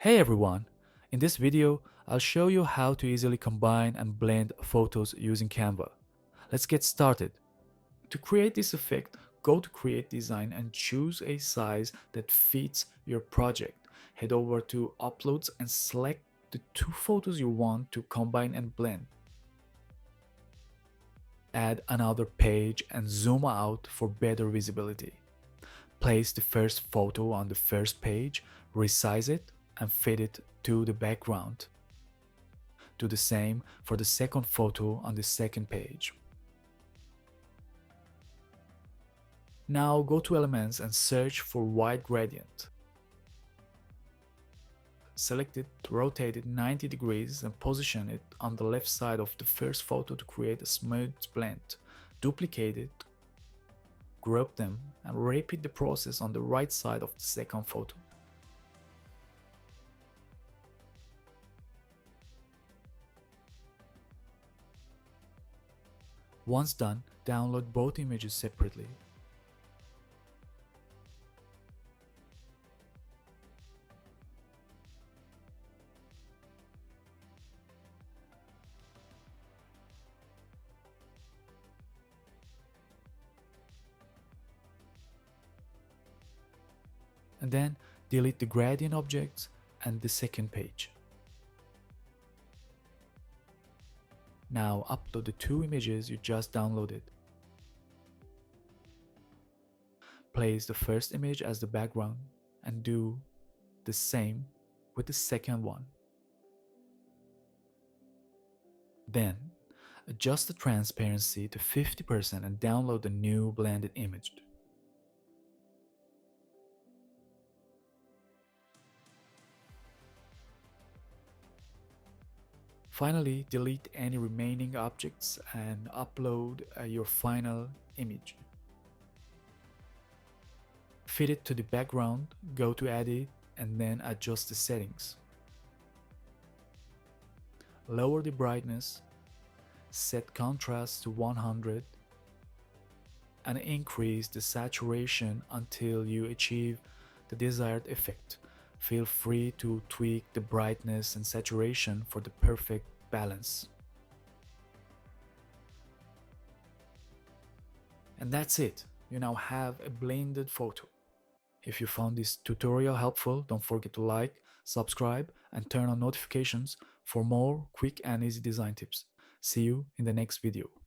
Hey everyone! In this video, I'll show you how to easily combine and blend photos using Canva. Let's get started. To create this effect, go to Create Design and choose a size that fits your project. Head over to Uploads and select the two photos you want to combine and blend. Add another page and zoom out for better visibility. Place the first photo on the first page, resize it, and fit it to the background. Do the same for the second photo on the second page. Now go to Elements and search for White Gradient. Select it, rotate it 90 degrees and position it on the left side of the first photo to create a smooth blend. Duplicate it, group them, and repeat the process on the right side of the second photo. Once done, download both images separately. And then delete the gradient objects and the second page. Now upload the two images you just downloaded. Place the first image as the background and do the same with the second one. Then adjust the transparency to 50% and download the new blended image. Finally, delete any remaining objects and upload your final image. Fit it to the background, go to Edit, and then adjust the settings. Lower the brightness, set contrast to 100, and increase the saturation until you achieve the desired effect. Feel free to tweak the brightness and saturation for the perfect balance. And that's it. You now have a blended photo. If you found this tutorial helpful, don't forget to like, subscribe, and turn on notifications for more quick and easy design tips. See you in the next video.